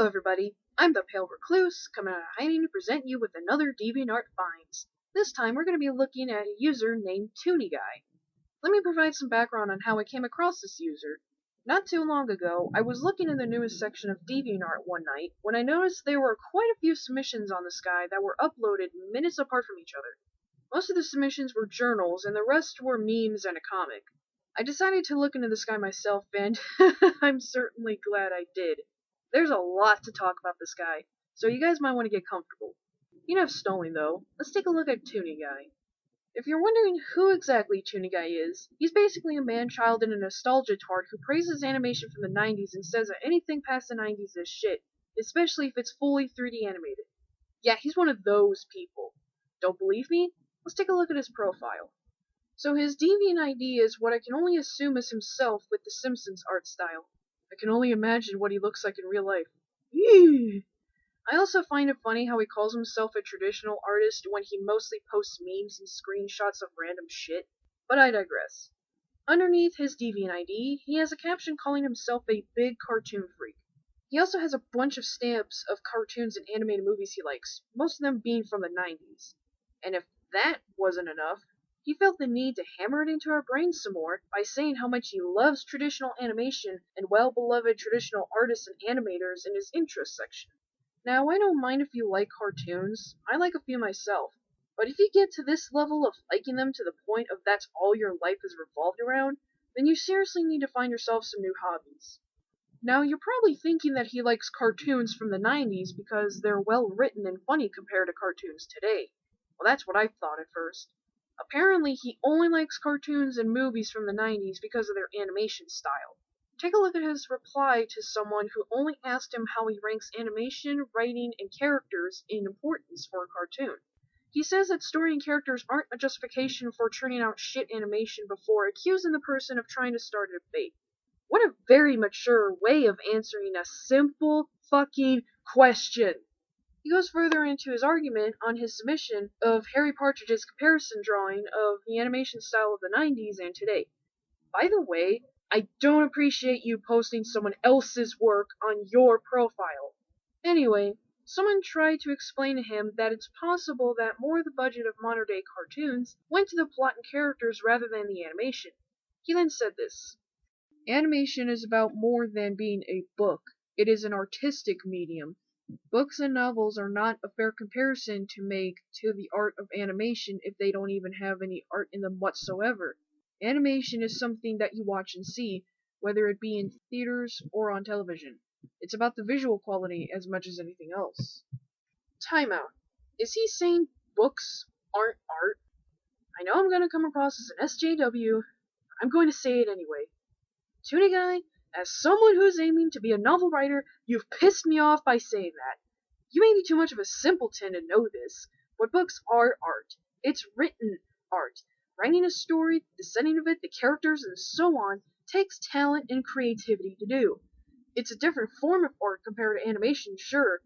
Hello everybody, I'm the Pale Recluse, coming out of hiding to present you with another DeviantART Finds. This time we're going to be looking at a user named ToonEGuy. Let me provide some background on how I came across this user. Not too long ago, I was looking in the newest section of DeviantArt one night when I noticed there were quite a few submissions on the sky that were uploaded minutes apart from each other. Most of the submissions were journals and the rest were memes and a comic. I decided to look into the sky myself and I'm certainly glad I did. There's a lot to talk about this guy, so you guys might want to get comfortable. Enough stalling though, let's take a look at ToonEGuy. If you're wondering who exactly ToonEGuy is, he's basically a man-child and a nostalgia tart who praises animation from the 90s and says that anything past the 90s is shit, especially if it's fully 3D animated. Yeah, he's one of those people. Don't believe me? Let's take a look at his profile. So his Deviant ID is what I can only assume is himself with the Simpsons art style. I can only imagine what he looks like in real life. Eee! I also find it funny how he calls himself a traditional artist when he mostly posts memes and screenshots of random shit, but I digress. Underneath his Deviant ID, he has a caption calling himself a big cartoon freak. He also has a bunch of stamps of cartoons and animated movies he likes, most of them being from the 90s. And if that wasn't enough, he felt the need to hammer it into our brains some more by saying how much he loves traditional animation and well-beloved traditional artists and animators in his interest section. Now, I don't mind if you like cartoons, I like a few myself, but if you get to this level of liking them to the point of that's all your life is revolved around, then you seriously need to find yourself some new hobbies. Now, you're probably thinking that he likes cartoons from the 90s because they're well written and funny compared to cartoons today. Well, that's what I thought at first. Apparently, he only likes cartoons and movies from the 90s because of their animation style. Take a look at his reply to someone who only asked him how he ranks animation, writing, and characters in importance for a cartoon. He says that story and characters aren't a justification for churning out shit animation before accusing the person of trying to start a debate. What a very mature way of answering a simple fucking question. He goes further into his argument on his submission of Harry Partridge's comparison drawing of the animation style of the 90s and today. By the way, I don't appreciate you posting someone else's work on your profile. Anyway, someone tried to explain to him that it's possible that more of the budget of modern day cartoons went to the plot and characters rather than the animation. He then said this: "Animation is about more than being a book. It is an artistic medium. Books and novels are not a fair comparison to make to the art of animation if they don't even have any art in them whatsoever. Animation is something that you watch and see, whether it be in theaters or on television. It's about the visual quality as much as anything else." Timeout. Is he saying books aren't art? I know I'm going to come across as an SJW, but I'm going to say it anyway. ToonEGuy, as someone who's aiming to be a novel writer, you've pissed me off by saying that. You may be too much of a simpleton to know this, but books are art. It's written art. Writing a story, the setting of it, the characters, and so on, takes talent and creativity to do. It's a different form of art compared to animation, sure,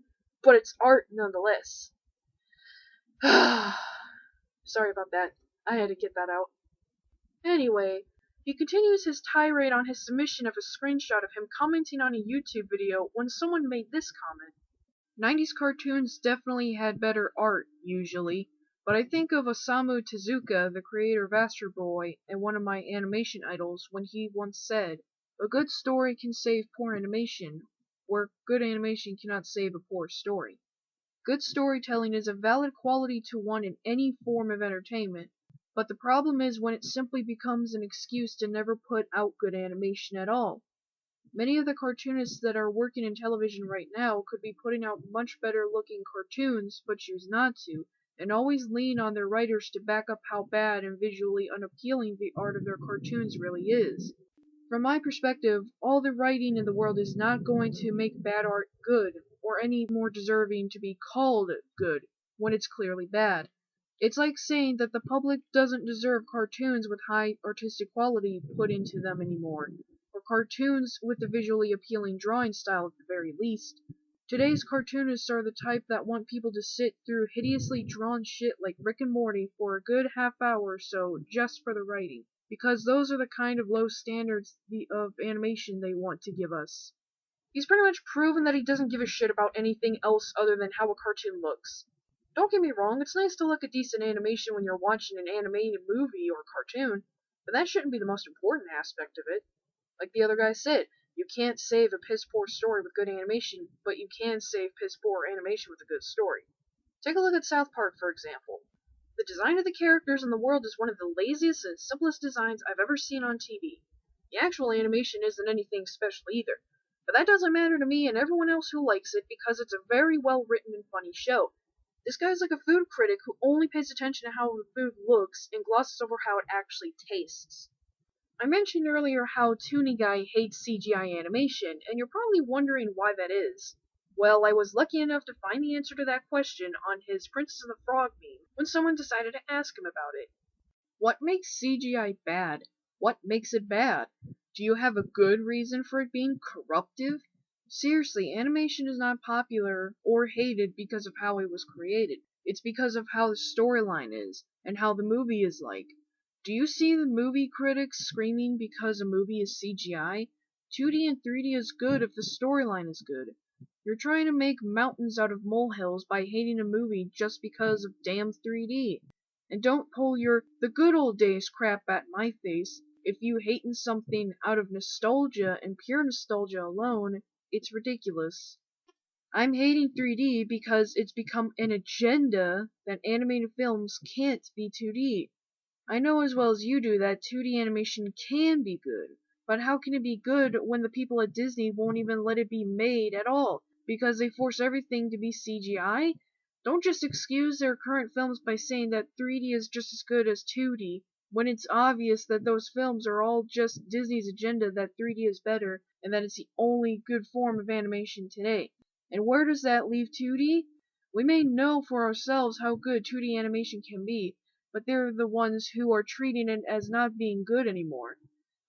but it's art nonetheless. Sorry about that. I had to get that out. Anyway, he continues his tirade on his submission of a screenshot of him commenting on a YouTube video when someone made this comment: "90s cartoons definitely had better art, usually, but I think of Osamu Tezuka, the creator of Astro Boy, and one of my animation idols, when he once said, 'A good story can save poor animation, where good animation cannot save a poor story.' Good storytelling is a valid quality to one in any form of entertainment, but the problem is when it simply becomes an excuse to never put out good animation at all. Many of the cartoonists that are working in television right now could be putting out much better looking cartoons, but choose not to, and always lean on their writers to back up how bad and visually unappealing the art of their cartoons really is. From my perspective, all the writing in the world is not going to make bad art good, or any more deserving to be called good, when it's clearly bad. It's like saying that the public doesn't deserve cartoons with high artistic quality put into them anymore, or cartoons with a visually appealing drawing style at the very least. Today's cartoonists are the type that want people to sit through hideously drawn shit like Rick and Morty for a good half hour or so just for the writing, because those are the kind of low standards of animation they want to give us. He's pretty much proven that he doesn't give a shit about anything else other than how a cartoon looks. Don't get me wrong, it's nice to look at decent animation when you're watching an animated movie or cartoon, but that shouldn't be the most important aspect of it. Like the other guy said, you can't save a piss poor story with good animation, but you can save piss poor animation with a good story. Take a look at South Park, for example. The design of the characters in the world is one of the laziest and simplest designs I've ever seen on TV. The actual animation isn't anything special either, but that doesn't matter to me and everyone else who likes it because it's a very well written and funny show. This guy's like a food critic who only pays attention to how the food looks and glosses over how it actually tastes. I mentioned earlier how ToonEGuy hates CGI animation, and you're probably wondering why that is. Well, I was lucky enough to find the answer to that question on his Princess and the Frog meme when someone decided to ask him about it. What makes CGI bad? What makes it bad? Do you have a good reason for it being corruptive? Seriously, animation is not popular or hated because of how it was created. It's because of how the storyline is, and how the movie is like. Do you see the movie critics screaming because a movie is CGI? 2D and 3D is good if the storyline is good. You're trying to make mountains out of molehills by hating a movie just because of damn 3D. And don't pull your the good old days crap at my face. If you hating something out of nostalgia and pure nostalgia alone, it's ridiculous. I'm hating 3D because it's become an agenda that animated films can't be 2D. I know as well as you do that 2D animation can be good, but how can it be good when the people at Disney won't even let it be made at all, because they force everything to be CGI? Don't just excuse their current films by saying that 3D is just as good as 2D, when it's obvious that those films are all just Disney's agenda that 3D is better, and that it's the only good form of animation today. And where does that leave 2D? We may know for ourselves how good 2D animation can be, but they're the ones who are treating it as not being good anymore.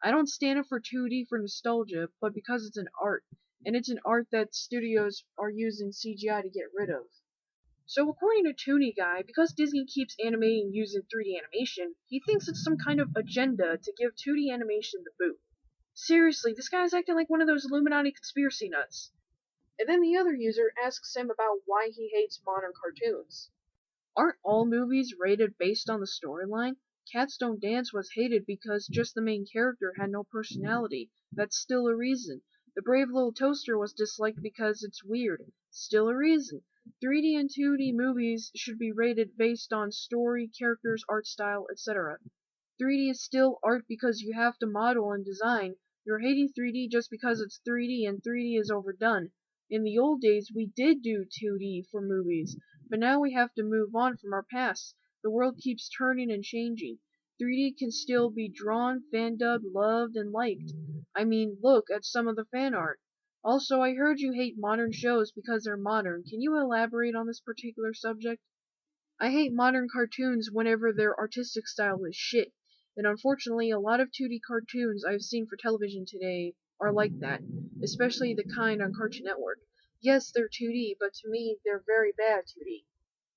I don't stand up for 2D for nostalgia, but because it's an art, and it's an art that studios are using CGI to get rid of. So according to ToonEGuy, because Disney keeps animating using 3D animation, he thinks it's some kind of agenda to give 2D animation the boot. Seriously, this guy's acting like one of those Illuminati conspiracy nuts. And then the other user asks him about why he hates modern cartoons. Aren't all movies rated based on the storyline? Cats Don't Dance was hated because just the main character had no personality. That's still a reason. The Brave Little Toaster was disliked because it's weird. Still a reason. 3D and 2D movies should be rated based on story, characters, art style, etc. 3D is still art because you have to model and design. You're hating 3D just because it's 3D and 3D is overdone. In the old days, we did do 2D for movies, but now we have to move on from our past. The world keeps turning and changing. 3D can still be drawn, fan-dubbed, loved, and liked. I mean, look at some of the fan art. Also, I heard you hate modern shows because they're modern. Can you elaborate on this particular subject? I hate modern cartoons whenever their artistic style is shit, and unfortunately a lot of 2D cartoons I've seen for television today are like that, especially the kind on Cartoon Network. Yes, they're 2D, but to me, they're very bad 2D.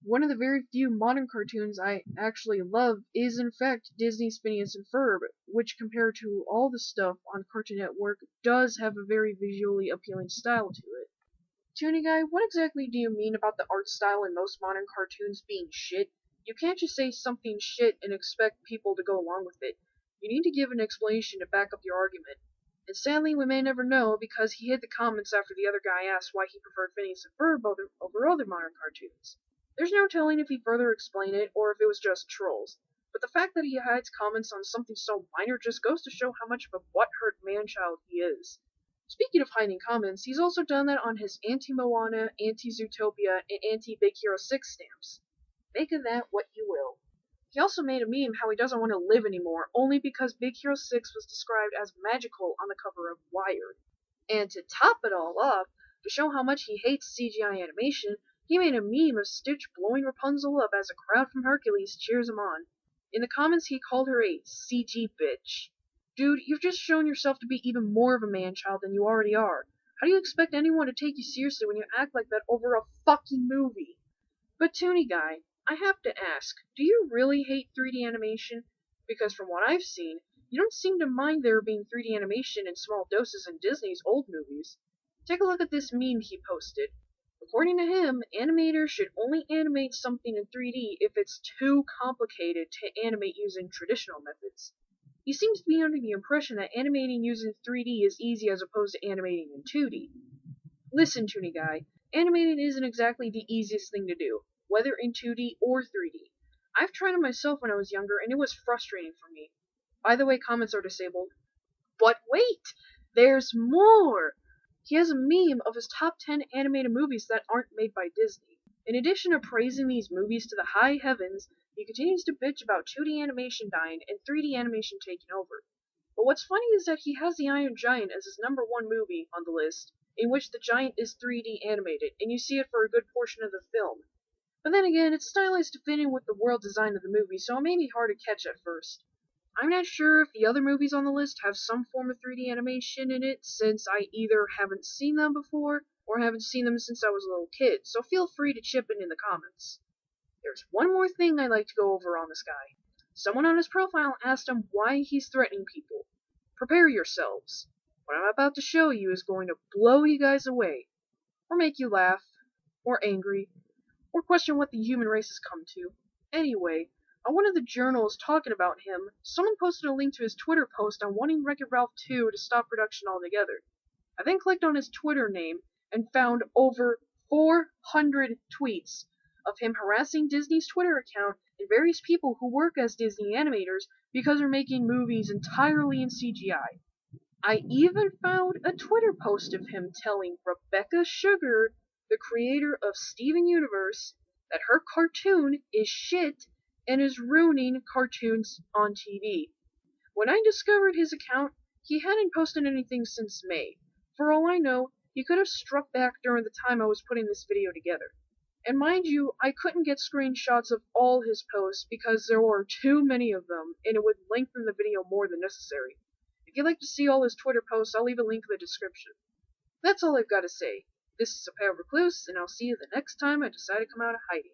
One of the very few modern cartoons I actually love is in fact Disney's Phineas and Ferb, which compared to all the stuff on Cartoon Network does have a very visually appealing style to it. ToonEGuy, what exactly do you mean about the art style in most modern cartoons being shit? You can't just say something shit and expect people to go along with it. You need to give an explanation to back up your argument. And sadly, we may never know because he hid the comments after the other guy asked why he preferred Phineas and Ferb over other modern cartoons. There's no telling if he further explained it or if it was just trolls. But the fact that he hides comments on something so minor just goes to show how much of a butthurt manchild he is. Speaking of hiding comments, he's also done that on his anti-Moana, anti-Zootopia, and anti-Big Hero 6 stamps. Make of that what you will. He also made a meme how he doesn't want to live anymore, only because Big Hero 6 was described as magical on the cover of Wired. And to top it all off, to show how much he hates CGI animation, he made a meme of Stitch blowing Rapunzel up as a crowd from Hercules cheers him on. In the comments he called her a CG bitch. Dude, you've just shown yourself to be even more of a man-child than you already are. How do you expect anyone to take you seriously when you act like that over a fucking movie? But ToonEGuy, I have to ask, do you really hate 3D animation? Because from what I've seen, you don't seem to mind there being 3D animation in small doses in Disney's old movies. Take a look at this meme he posted. According to him, animators should only animate something in 3D if it's too complicated to animate using traditional methods. He seems to be under the impression that animating using 3D is easy as opposed to animating in 2D. Listen, ToonEGuy, animating isn't exactly the easiest thing to do, whether in 2D or 3D. I've tried it myself when I was younger, and it was frustrating for me. By the way, comments are disabled. But wait! There's more! He has a meme of his top 10 animated movies that aren't made by Disney. In addition to praising these movies to the high heavens, he continues to bitch about 2D animation dying and 3D animation taking over. But what's funny is that he has The Iron Giant as his number one movie on the list, in which the giant is 3D animated, and you see it for a good portion of the film. But then again, it's stylized to fit in with the world design of the movie, so it may be hard to catch at first. I'm not sure if the other movies on the list have some form of 3D animation in it, since I either haven't seen them before or haven't seen them since I was a little kid, so feel free to chip in the comments. There's one more thing I'd like to go over on this guy. Someone on his profile asked him why he's threatening people. Prepare yourselves. What I'm about to show you is going to blow you guys away, or make you laugh, or angry, or question what the human race has come to. Anyway, on one of the journals talking about him, someone posted a link to his Twitter post on wanting Wreck-It Ralph 2 to stop production altogether. I then clicked on his Twitter name and found over 400 tweets of him harassing Disney's Twitter account and various people who work as Disney animators because they're making movies entirely in CGI. I even found a Twitter post of him telling Rebecca Sugar, the creator of Steven Universe, that her cartoon is shit and is ruining cartoons on TV. When I discovered his account, he hadn't posted anything since May. For all I know, he could have struck back during the time I was putting this video together. And mind you, I couldn't get screenshots of all his posts because there were too many of them, and it would lengthen the video more than necessary. If you'd like to see all his Twitter posts, I'll leave a link in the description. That's all I've got to say. This is a Recluse, and I'll see you the next time I decide to come out of hiding.